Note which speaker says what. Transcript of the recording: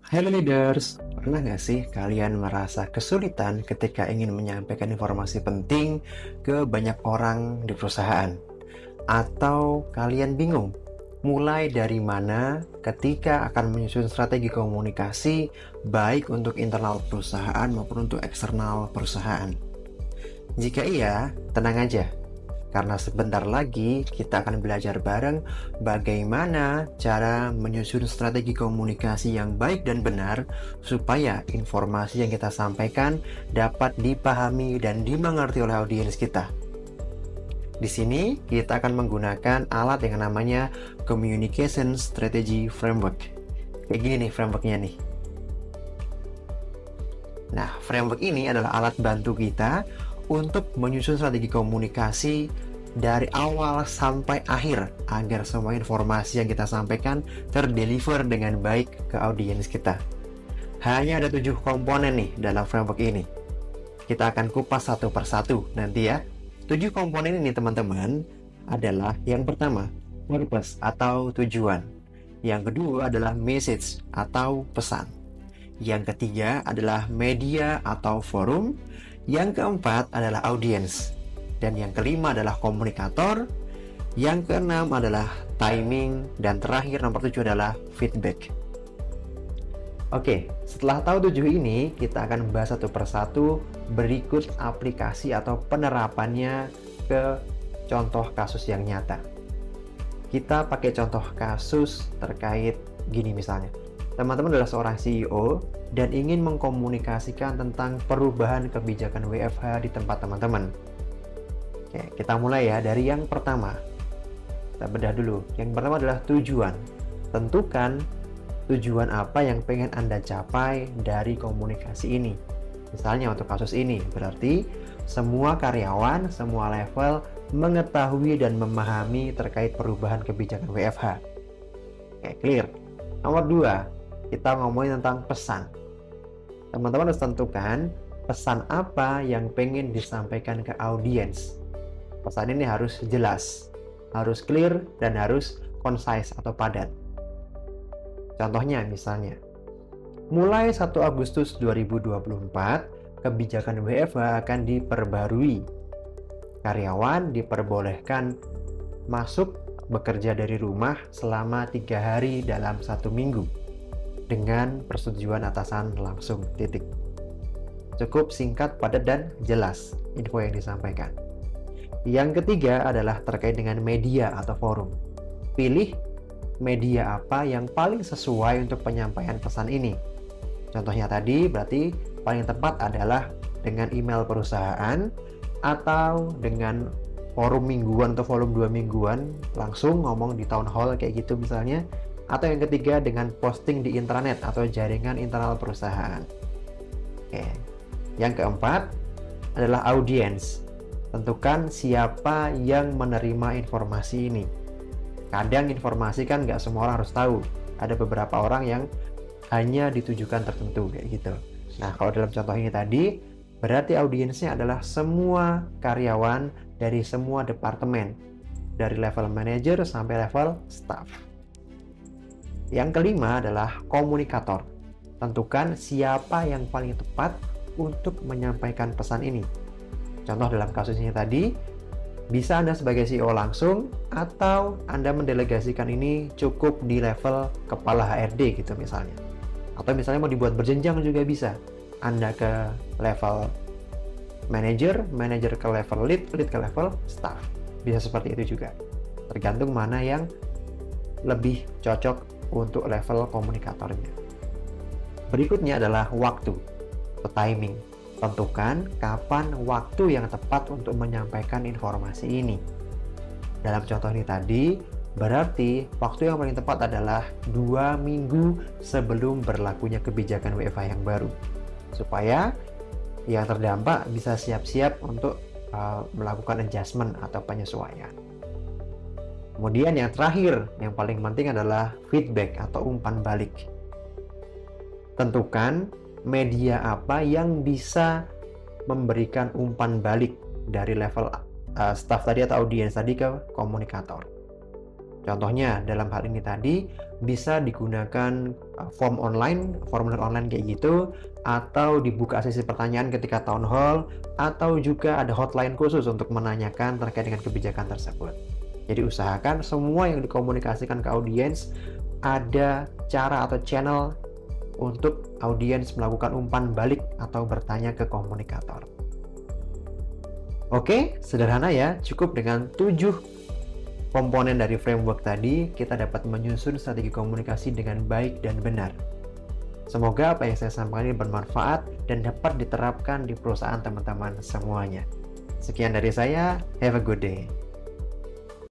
Speaker 1: Hello leaders, pernah nggak sih kalian merasa kesulitan ketika ingin menyampaikan informasi penting ke banyak orang di perusahaan? Atau kalian bingung mulai dari mana ketika akan menyusun strategi komunikasi baik untuk internal perusahaan maupun untuk eksternal perusahaan? Jika iya, tenang aja, karena sebentar lagi kita akan belajar bareng bagaimana cara menyusun strategi komunikasi yang baik dan benar supaya informasi yang kita sampaikan dapat dipahami dan dimengerti oleh audiens kita. Di sini kita akan menggunakan alat yang namanya Communication Strategy Framework. Kayak gini nih frameworknya nih. Nah, framework ini adalah alat bantu kita untuk menyusun strategi komunikasi dari awal sampai akhir agar semua informasi yang kita sampaikan terdeliver dengan baik ke audiens kita. Hanya ada 7 komponen nih dalam framework ini. Kita akan kupas satu persatu nanti ya. 7 komponen ini teman-teman adalah yang pertama, purpose atau tujuan. Yang kedua adalah message atau pesan. Yang ketiga adalah media atau forum. Yang keempat adalah audience. Dan yang kelima adalah komunikator. Yang keenam adalah timing. Dan terakhir nomor 7 adalah feedback. Oke, setelah tahu 7 ini, kita akan bahas satu persatu berikut aplikasi atau penerapannya ke contoh kasus yang nyata. Kita pakai contoh kasus terkait gini misalnya. Teman-teman adalah seorang CEO dan ingin mengkomunikasikan tentang perubahan kebijakan WFH di tempat teman-teman. Oke, kita mulai ya dari yang pertama. Kita bedah dulu. Yang pertama adalah tujuan. Tentukan tujuan apa yang pengen Anda capai dari komunikasi ini. Misalnya untuk kasus ini, berarti semua karyawan, semua level mengetahui dan memahami terkait perubahan kebijakan WFH. Oke, clear. Nomor 2, kita ngomongin tentang pesan. Teman-teman harus tentukan pesan apa yang pengen disampaikan ke audiens. Pesan ini harus jelas, harus clear, dan harus concise atau padat. Contohnya misalnya, mulai 1 Agustus 2024, kebijakan WFH akan diperbarui. Karyawan diperbolehkan masuk bekerja dari rumah selama 3 hari dalam 1 minggu dengan persetujuan atasan langsung, titik. Cukup singkat, padat, dan jelas info yang disampaikan. Yang ketiga adalah terkait dengan media atau forum. Pilih media apa yang paling sesuai untuk penyampaian pesan ini. Contohnya tadi berarti paling tepat adalah dengan email perusahaan atau dengan forum mingguan atau forum 2 mingguan langsung ngomong di town hall kayak gitu misalnya, atau yang ketiga dengan posting di intranet atau jaringan internal perusahaan. Oke. Yang keempat adalah audience. Tentukan siapa yang menerima informasi ini. Kadang informasi kan nggak semua orang harus tahu. Ada beberapa orang yang hanya ditujukan tertentu kayak gitu. Nah, kalau dalam contoh ini tadi, berarti audiensnya adalah semua karyawan dari semua departemen, dari level manager sampai level staff. Yang kelima adalah komunikator. Tentukan siapa yang paling tepat untuk menyampaikan pesan ini. Contoh dalam kasus ini tadi, bisa Anda sebagai CEO langsung atau Anda mendelegasikan ini cukup di level kepala HRD gitu misalnya. Atau misalnya mau dibuat berjenjang juga bisa. Anda ke level manager, manager ke level lead, lead ke level staff. Bisa seperti itu juga. Tergantung mana yang lebih cocok untuk level komunikatornya. Berikutnya adalah waktu atau timing. Tentukan kapan waktu yang tepat untuk menyampaikan informasi ini. Dalam contoh ini tadi, berarti waktu yang paling tepat adalah 2 minggu sebelum berlakunya kebijakan WFH yang baru. Supaya yang terdampak bisa siap-siap untuk melakukan adjustment atau penyesuaian. Kemudian yang terakhir, yang paling penting adalah feedback atau umpan balik. Tentukan media apa yang bisa memberikan umpan balik dari level staff tadi atau audiens tadi ke komunikator. Contohnya, dalam hal ini tadi, bisa digunakan formulir online kayak gitu, atau dibuka sesi pertanyaan ketika town hall, atau juga ada hotline khusus untuk menanyakan terkait dengan kebijakan tersebut. Jadi usahakan semua yang dikomunikasikan ke audiens, ada cara atau channel untuk audiens melakukan umpan balik atau bertanya ke komunikator. Oke, sederhana ya, cukup dengan 7 komponen dari framework tadi, kita dapat menyusun strategi komunikasi dengan baik dan benar. Semoga apa yang saya sampaikan ini bermanfaat dan dapat diterapkan di perusahaan teman-teman semuanya. Sekian dari saya, have a good day.